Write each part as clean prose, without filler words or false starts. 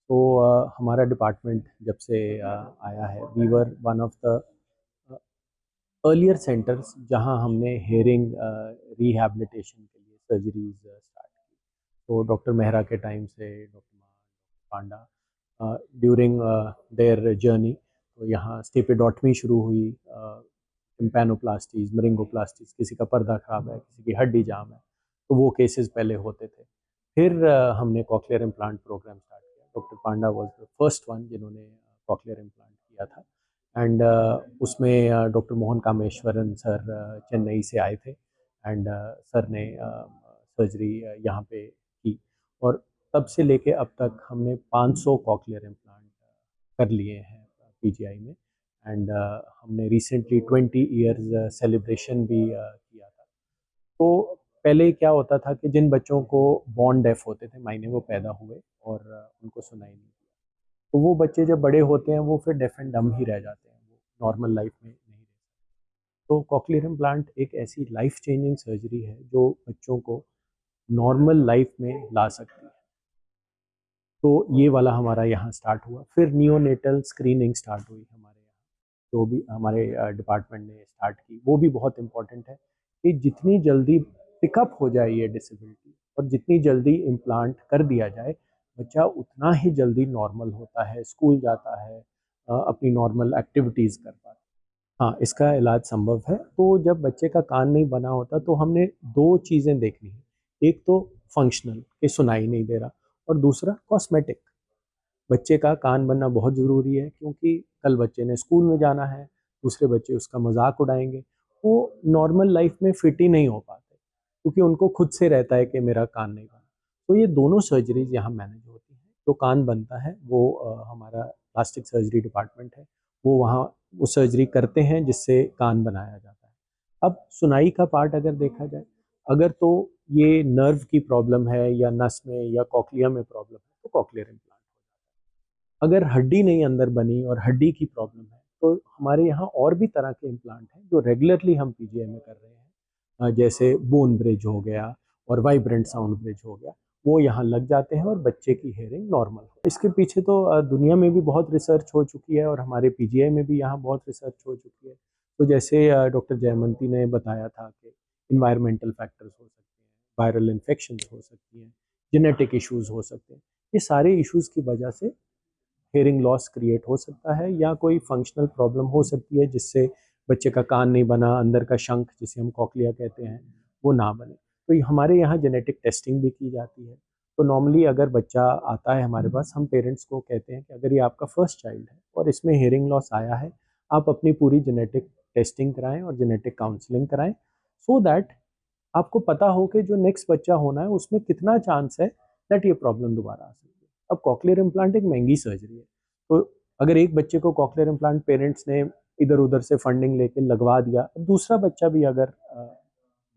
तो हमारा डिपार्टमेंट जब से आया है, we were one of the earlier centres जहां हमने हेयरिंग रिहैबिलिटेशन के लिए सर्जरीज स्टार्ट की। तो डॉक्टर मेहरा के टाइम से doctor Panda during their journey, तो यहाँ स्टेपिडॉटमी शुरू हुई, टिम्पैनोप्लास्टीज, मेरिंगोप्लास्टीज, किसी का पर्दा खराब है, किसी की हड्डी जाम है, तो वो केसेस पहले होते थे। फिर हमने कॉकलियर इम्प्लांट प्रोग्राम स्टार्ट किया। Doctor Panda was the first one जिन्होंने कॉकलियर इम्प्लांट किया था। एंड उसमें डॉक्टर मोहन कामेश्वरन सर चेन्नई से आए थे, एंड सर ने सर्जरी यहाँ पे की। और तब से लेके अब तक हमने 500 कॉकलियर इम्प्लांट कर लिए हैं पीजीआई में। एंड हमने रिसेंटली 20 ईयर्स सेलिब्रेशन भी किया था। तो पहले क्या होता था कि जिन बच्चों को बॉर्न डेफ होते थे, मायने वो पैदा हुए और उनको सुनाई नहीं दिया, तो वो बच्चे जब बड़े होते हैं वो फिर डेफ एंड डम ही रह जाते हैं, वो नॉर्मल लाइफ में नहीं रह सकते। तो कॉकलियर इम्प्लांट एक ऐसी लाइफ चेंजिंग सर्जरी है जो बच्चों को नॉर्मल लाइफ में ला सकती है। तो ये वाला हमारा यहाँ स्टार्ट हुआ। फिर नियोनेटल स्क्रीनिंग स्टार्ट हुई हमारे यहाँ, जो भी हमारे डिपार्टमेंट ने स्टार्ट की। वो भी बहुत इम्पोर्टेंट है कि जितनी जल्दी पिकअप हो जाए ये डिसेबिलिटी और जितनी जल्दी इम्प्लांट कर दिया जाए, बच्चा उतना ही जल्दी नॉर्मल होता है, स्कूल जाता है, अपनी नॉर्मल एक्टिविटीज़ कर पाता है। हाँ, इसका इलाज संभव है। तो जब बच्चे का कान नहीं बना होता तो हमने दो चीज़ें देखनी है। एक तो फंक्शनल, कि सुनाई नहीं दे रहा, और दूसरा कॉस्मेटिक। बच्चे का कान बनना बहुत ज़रूरी है, क्योंकि कल बच्चे ने स्कूल में जाना है, दूसरे बच्चे उसका मजाक उड़ाएंगे, वो नॉर्मल लाइफ में फिट ही नहीं हो पाते, क्योंकि उनको खुद से रहता है कि मेरा कान नहीं बना। तो ये दोनों सर्जरीज यहाँ मैनेज होती हैं। जो कान बनता है वो हमारा प्लास्टिक सर्जरी डिपार्टमेंट है, वो वहाँ वो सर्जरी करते हैं जिससे कान बनाया जाता है। अब सुनाई का पार्ट अगर देखा जाए, अगर तो ये नर्व की प्रॉब्लम है या नस में या कॉकलिया में प्रॉब्लम है, तो कॉकलियर इम्प्लांट। अगर हड्डी नहीं अंदर बनी और हड्डी की प्रॉब्लम है, तो हमारे यहाँ और भी तरह के इम्प्लांट हैं जो रेगुलरली हम पीजीआई में कर रहे हैं। जैसे बोन ब्रिज हो गया और वाइब्रेंट साउंड ब्रिज हो गया, वो यहाँ लग जाते हैं और बच्चे की हेयरिंग नॉर्मल हो। इसके पीछे तो दुनिया में भी बहुत रिसर्च हो चुकी है और हमारे पीजीआई में भी यहाँ बहुत रिसर्च हो चुकी है। तो जैसे डॉक्टर जयमंती ने बताया था कि इन्वायरमेंटल फैक्टर्स हो सकते हैं, वायरल इन्फेक्शंस हो सकती हैं, जेनेटिक इश्यूज हो सकते हैं। ये सारे इश्यूज की वजह से हेयरिंग लॉस क्रिएट हो सकता है, या कोई फंक्शनल प्रॉब्लम हो सकती है जिससे बच्चे का कान नहीं बना, अंदर का शंख जिसे हम कॉकलिया कहते हैं वो ना बने। तो हमारे यहाँ जेनेटिक टेस्टिंग भी की जाती है। तो नॉर्मली अगर बच्चा आता है हमारे पास, हम पेरेंट्स को कहते हैं कि अगर ये आपका फर्स्ट चाइल्ड है और इसमें हेयरिंग लॉस आया है, आप अपनी पूरी जेनेटिक टेस्टिंग कराएं और जेनेटिक काउंसलिंग कराएं, सो दैट आपको पता हो कि जो नेक्स्ट बच्चा होना है उसमें कितना चांस है दैट ये प्रॉब्लम दोबारा आ सकती है। अब कॉकलियर इम्प्लांट एक महंगी सर्जरी है, तो अगर एक बच्चे को कॉकलियर इम्प्लांट पेरेंट्स ने इधर उधर से फंडिंग लेके लगवा दिया, अब दूसरा बच्चा भी अगर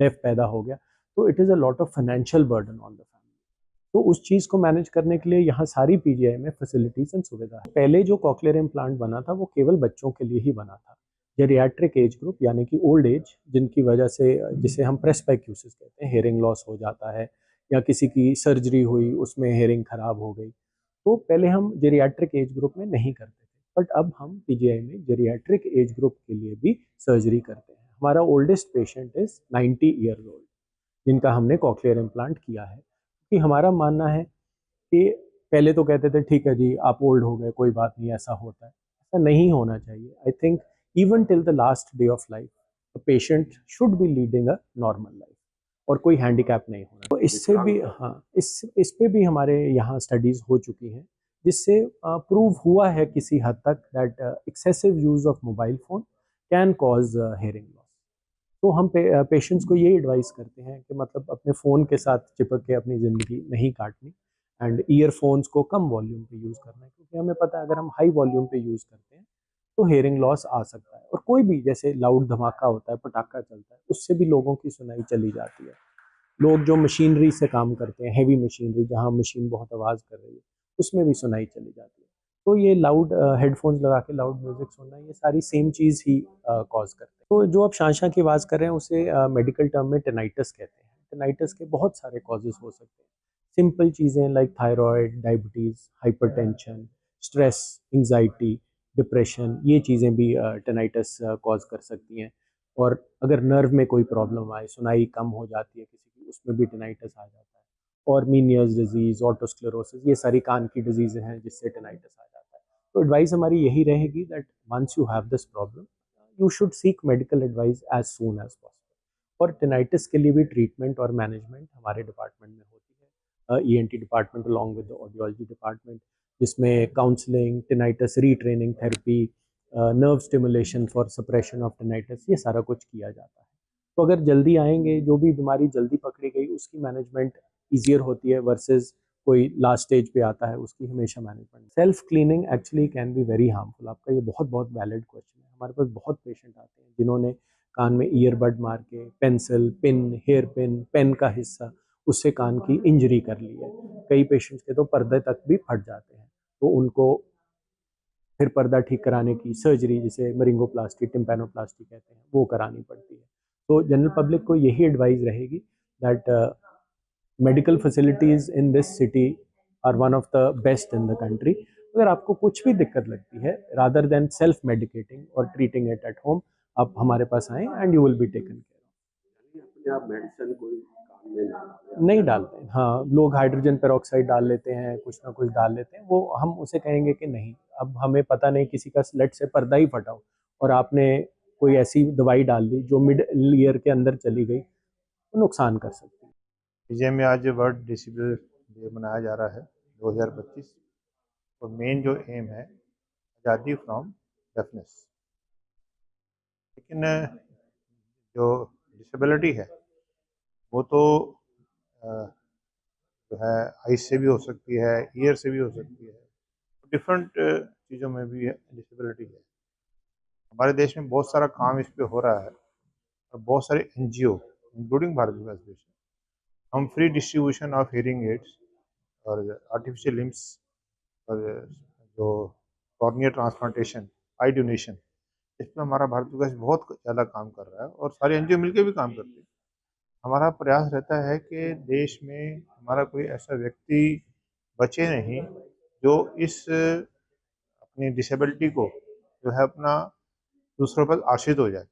डेफ पैदा हो गया, तो it is a lot of financial burden on the family. तो उस चीज़ को मैनेज करने के लिए यहाँ सारी पीजीआई में फैसिलिटीज एंड सुविधा है। पहले जो कॉकलियर इम्प्लांट बना था वो केवल बच्चों के लिए ही बना था। जेरियाट्रिक एज ग्रुप, यानी कि ओल्ड एज, जिनकी वजह से, जिसे हम प्रेस्बाइक्यूसिस कहते हैं, हेयरिंग लॉस हो जाता है, या किसी की सर्जरी हुई उसमें हेयरिंग खराब हो गई, तो पहले हम जेरियाट्रिक एज ग्रुप में नहीं करते थे। बट अब हम पीजीआई में जेरियाट्रिक एज ग्रुप के लिए भी सर्जरी करते हैं। हमारा oldest patient is 90 years old, जिनका हमने कॉकलियर इम्प्लांट किया है। कि हमारा मानना है कि पहले तो कहते थे ठीक है जी आप ओल्ड हो गए, कोई बात नहीं, ऐसा होता है, ऐसा नहीं होना चाहिए। I think even till the last day of life the patient should be leading a normal life, और कोई हैंडीकैप नहीं होना। तो इससे भी, हाँ, इस पे भी हमारे यहाँ स्टडीज हो चुकी हैं, जिससे प्रूव हुआ है किसी हद तक that excessive use of mobile phone can cause hearing loss. तो हम पेशेंट्स को ये एडवाइस करते हैं कि मतलब अपने फ़ोन के साथ चिपक के अपनी ज़िंदगी नहीं काटनी, एंड ईयरफोन्स को कम वॉल्यूम पे यूज़ करना है, क्योंकि हमें पता है अगर हम हाई वॉल्यूम पे यूज़ करते हैं तो हेयरिंग लॉस आ सकता है। और कोई भी, जैसे लाउड धमाका होता है, पटाखा चलता है, उससे भी लोगों की सुनाई चली जाती है। लोग जो मशीनरी से काम करते हैं, हैवी मशीनरी, जहाँ मशीन बहुत आवाज़ कर रही है, उसमें भी सुनाई चली जाती है। तो ये लाउड हेडफोन्स लगा के लाउड म्यूजिक सुनना, ये सारी सेम चीज़ ही कॉज करते हैं। तो जो आप शां की आवाज़ कर रहे हैं उसे मेडिकल टर्म में टेनाइटस कहते हैं। टेनाइटस के बहुत सारे कॉजेज हो सकते हैं। सिंपल चीज़ें like thyroid, diabetes, hypertension, stress, anxiety, depression, ये चीज़ें भी टेनाइटस कॉज कर सकती हैं। और अगर नर्व में कोई प्रॉब्लम आए, सुनाई कम हो जाती है किसी की, उसमें भी टेनाइटस आ जाता है। और मीनियर्स डिजीज़, ऑटोस्क्लेरोसिस, ये सारी कान की डिजीज़ें हैं जिससे टेनाइटस आ जाता है। तो एडवाइस हमारी यही रहेगी that once you have this problem, you should seek medical advice as soon as possible. और टेनाइटिस के लिए भी ट्रीटमेंट और मैनेजमेंट हमारे डिपार्टमेंट में होती है, ENT department along with the audiology department, जिसमें counselling, tinnitus retraining therapy, nerve stimulation for suppression of tinnitus, ये सारा कुछ किया जाता है। तो अगर जल्दी आएंगे, जो भी बीमारी जल्दी पकड़ी गई उसकी मैनेजमेंट ईजियर होती है वर्सेस कोई लास्ट स्टेज पे आता है उसकी हमेशा management. Self cleaning actually can be very harmful. आपका ये बहुत बहुत वैलिड क्वेश्चन है। हमारे पास बहुत पेशेंट आते हैं जिन्होंने कान में ईयरबड मार के pencil, pin, hair pin, pen का हिस्सा, उससे कान की इंजरी कर ली है। कई पेशेंट्स के तो पर्दे तक भी फट जाते हैं, तो उनको फिर पर्दा ठीक कराने की सर्जरी, जिसे मरिंगोप्लास्टी, टिम्पैनोप्लास्टी कहते हैं, वो करानी पड़ती है। तो जनरल पब्लिक को यही एडवाइस रहेगी that medical facilities in this city are one of the best in the country. अगर आपको कुछ भी दिक्कत लगती है, रादर देन सेल्फ मेडिकेटिंग और ट्रीटिंग इट एट होम, आप हमारे पास आएँ and you will be taken care. आप मेडिसिन कोई काम में नहीं डालते हैं, हाँ, लोग हाइड्रोजन पेरोक्साइड डाल लेते हैं, कुछ ना कुछ डाल लेते हैं, वो हम उसे कहेंगे कि नहीं। अब हमें पता नहीं, किसी का स्लेट से पर्दा ही फटा हो और आपने कोई ऐसी दवाई डाल दी जो मिड ईयर के अंदर चली गई, तो नुकसान कर सकती है। पीजे में आज वर्ल्ड डिसेबल डे मनाया जा रहा है 2025, और मेन जो एम है आज़ादी फ्रॉम डेफनेस। लेकिन जो डिसेबिलिटी है वो तो जो है आइस से भी हो सकती है, ईयर से भी हो सकती है, डिफरेंट चीज़ों में भी डिसेबिलिटी है। हमारे देश में बहुत सारा काम इस पे हो रहा है, और बहुत सारे एनजीओ इंक्लूडिंग भारत विकास मिशन, हम free distribution of hearing aids और आर्टिफिशियल लिम्स और जो कॉर्निया ट्रांसप्लांटेशन, आई डोनेशन, इस पर हमारा भारत विकास बहुत ज़्यादा काम कर रहा है, और सारे एनजीओ मिलकर भी काम करते हैं। हमारा प्रयास रहता है कि देश में हमारा कोई ऐसा व्यक्ति बचे नहीं जो इस अपनी डिसेबिलिटी को जो है अपना दूसरों पर आश्रित हो जाए।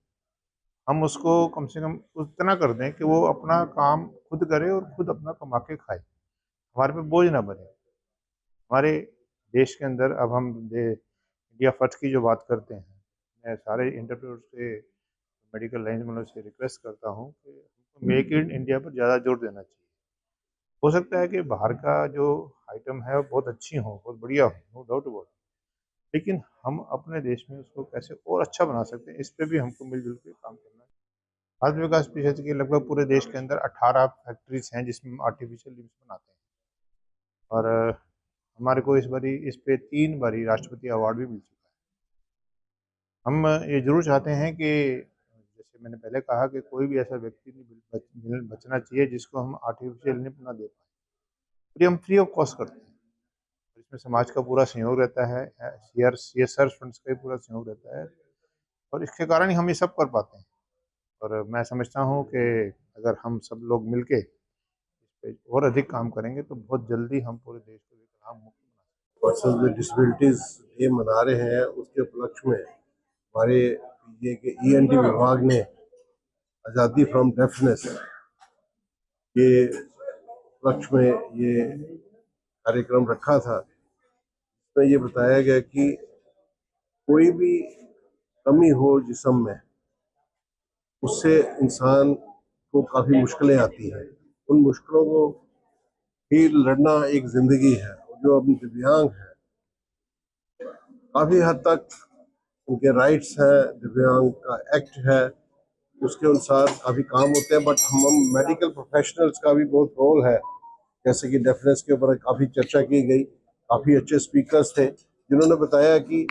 हम उसको कम से कम उतना कर दें कि वो अपना काम खुद करे और खुद अपना कमा के खाए, हमारे पे बोझ ना बने। हमारे देश के अंदर अब हम इंडिया फर्स्ट की जो बात करते हैं, मैं सारे इंटरव्यूअर्स से, मेडिकल लाइन वालों से रिक्वेस्ट करता हूँ कि हमको मेक इन इंडिया पर ज़्यादा जोर देना चाहिए। हो सकता है कि बाहर का जो आइटम है वो बहुत अच्छी हो, बहुत बढ़िया हो, नो डाउट अबाउट, लेकिन हम अपने देश में उसको कैसे और अच्छा बना सकते हैं, इस पे भी हमको मिलजुल के काम करना है। भारत विकास परिषद के लगभग पूरे देश के अंदर 18 फैक्ट्रीज हैं जिसमें हम आर्टिफिशियल लिम्स बनाते हैं, और हमारे को इस पे 3 बारी राष्ट्रपति अवार्ड भी मिल चुका है। हम ये ज़रूर चाहते हैं कि जैसे मैंने पहले कहा कि कोई भी ऐसा व्यक्ति नहीं बचना चाहिए जिसको हम आर्टिफिशियल लिम्फ ना दे पाएँ। फ्री हम फ्री ऑफ कॉस्ट करते हैं, इसमें समाज का पूरा सहयोग रहता है, सीएसआर फंड्स का भी पूरा सहयोग रहता है, और इसके कारण ही हम ये सब कर पाते हैं। और मैं समझता हूँ कि अगर हम सब लोग मिलके इस पे और अधिक काम करेंगे तो बहुत जल्दी हम पूरे देश को विकलांग मुक्त बना सकते हैं। पर्सन विद डिसेबिलिटीज ये मना रहे हैं, उसके उपलक्ष्य में हमारे ये के ईएनटी विभाग ने आज़ादी फ्रॉम डेफनेस के उपलक्ष्य में ये कार्यक्रम रखा था। इसमें ये बताया गया कि कोई भी कमी हो जिस्म में, उससे इंसान को काफ़ी मुश्किलें आती हैं। उन मुश्किलों को ही लड़ना एक ज़िंदगी है। जो अब दिव्यांग हैं, काफ़ी हद तक उनके राइट्स हैं, दिव्यांग का एक्ट है, उसके अनुसार काफ़ी काम होते हैं, बट हम मेडिकल प्रोफेशनल्स का भी बहुत रोल है। जैसे कि डेफनेस के ऊपर काफ़ी चर्चा की गई, काफ़ी अच्छे स्पीकर्स थे जिन्होंने बताया कि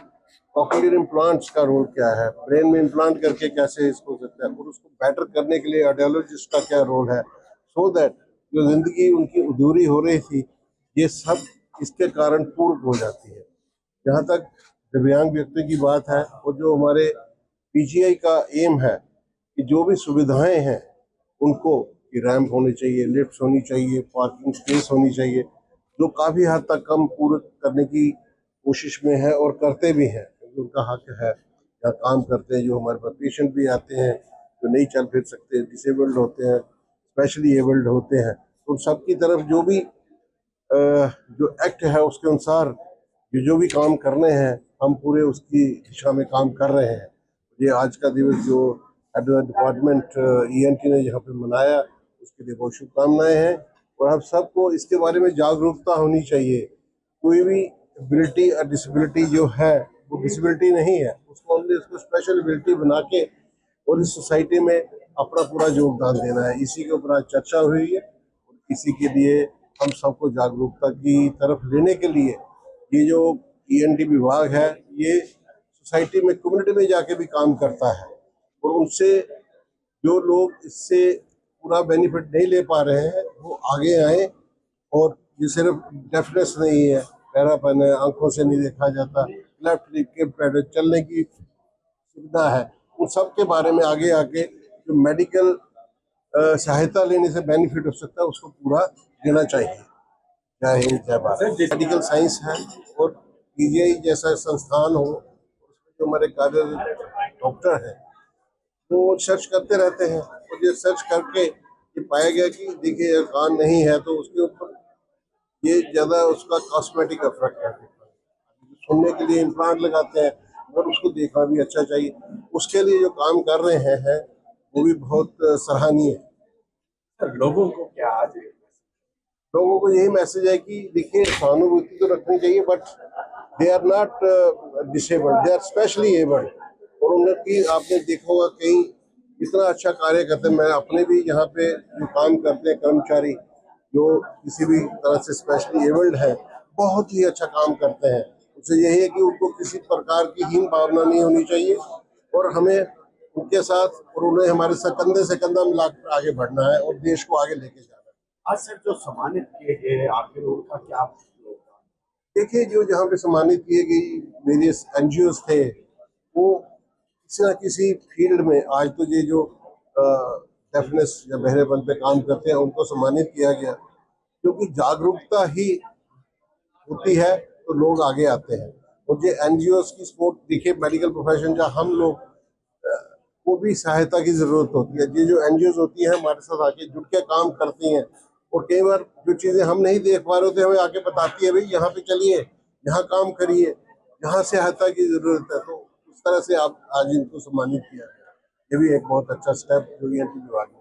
कॉक्लियर इम्प्लांट्स का रोल क्या है, ब्रेन में इम्प्लांट करके कैसे इसको हो सकता है, और उसको बेटर करने के लिए ऑडियोलॉजिस्ट का क्या रोल है, सो दैट जो ज़िंदगी उनकी अधूरी हो रही थी ये सब इसके कारण पूर्ण हो जाती है। जहाँ तक दिव्यांग व्यक्ति की बात है, और जो हमारे पीजीआई का एम है कि जो भी सुविधाएं हैं उनको कि रैंप होने चाहिए, लिफ्ट होनी चाहिए, पार्किंग स्पेस होनी चाहिए, जो काफ़ी हद तक हम पूरे करने की कोशिश में है और करते भी हैं, क्योंकि उनका हक है। यहाँ काम करते हैं, जो हमारे पास पेशेंट भी आते हैं जो नहीं चल फिर सकते, डिसेबल्ड होते हैं, स्पेशली एबल्ड होते हैं, तो उन सब की तरफ जो भी जो एक्ट है उसके अनुसार जो भी काम करने हैं हम पूरे उसकी दिशा में काम कर रहे हैं। ये आज का दिवस जो हेड ऑफ डिपार्टमेंट ईएनटी ने यहाँ पे मनाया, उसके लिए बहुत शुभकामनाएं हैं। और हम सबको इसके बारे में जागरूकता होनी चाहिए। कोई भी एबिलिटी और डिसेबिलिटी जो है वो डिसेबिलिटी नहीं है, उसको हमने उसको स्पेशल एबिलिटी बना के और इस सोसाइटी में अपना पूरा योगदान देना है। इसी के ऊपर आज चर्चा हुई है और इसी के लिए हम सबको जागरूकता की तरफ लेने के लिए ये जो ईएनटी विभाग है ये सोसाइटी में, कम्युनिटी में जाके भी काम करता है और उनसे जो लोग इससे पूरा बेनिफिट नहीं ले पा रहे हैं वो आगे आए। और ये सिर्फ डेफनेस नहीं है, पैरापन है, आंखों से नहीं देखा जाता, लेफ्ट लिप पैड चलने की सुविधा है, उन सब के बारे में आगे आके जो मेडिकल सहायता लेने से बेनिफिट हो सकता है उसको पूरा देना चाहिए। जय हिंद, जय भारत। मेडिकल साइंस है और पीजीआई जैसा संस्थान हो, उसमें जो हमारे कार्यरत डॉक्टर हैं वो सर्च करते रहते हैं और ये सर्च करके ये पाया गया कि देखिए अगर कान नहीं है तो उसके ऊपर ये ज़्यादा उसका कॉस्मेटिक इफेक्ट है। सुनने के लिए इम्प्लांट लगाते हैं और उसको देखना भी अच्छा चाहिए। उसके लिए जो काम कर रहे हैं वो भी बहुत सराहनीय है। सर, लोगों को क्या आज लोगों को यही मैसेज है कि देखिए सहानुभूति तो रखनी चाहिए, but they are not disabled, they are specially abled. और उनकी आपने देखा होगा कहीं इतना अच्छा कार्य करते हैं। मैं अपने भी यहाँ पे जो काम करते हैं कर्मचारी जो किसी भी तरह से स्पेशली एबल्ड है, बहुत ही अच्छा काम करते हैं। उससे यही है कि उनको किसी प्रकार की हीन भावना नहीं होनी चाहिए और हमें उनके साथ और उन्हें हमारे साथ कंधे से कंधा मिलाकर आगे बढ़ना है और देश को आगे लेके जाना है। आज सर जो सम्मानित किए गए आखिर उनका क्या योगदान? देखिए जो जहाँ पे सम्मानित किए गई वेरियस एनजीओज थे वो किसी न किसी फील्ड में, आज तो ये जो डेफनेस या बहरेपन पे काम करते हैं उनको सम्मानित किया गया, क्योंकि जागरूकता ही होती है तो लोग आगे आते हैं। और ये एनजीओज की सपोर्ट देखिए, मेडिकल प्रोफेशन जहाँ हम लोग को भी सहायता की जरूरत होती है। ये जो एनजीओज होती हैं हमारे साथ आके जुड़ के काम करती हैं और कई बार जो चीजें हम नहीं देख पा रहे होते हमें आके बताती है, भाई यहाँ पे चलिए, यहाँ काम करिए, यहाँ सहायता की जरूरत है। तो उस तरह से आप आज इनको सम्मानित किया गया, ये भी एक बहुत अच्छा स्टेप जो ईएनटी विभाग ने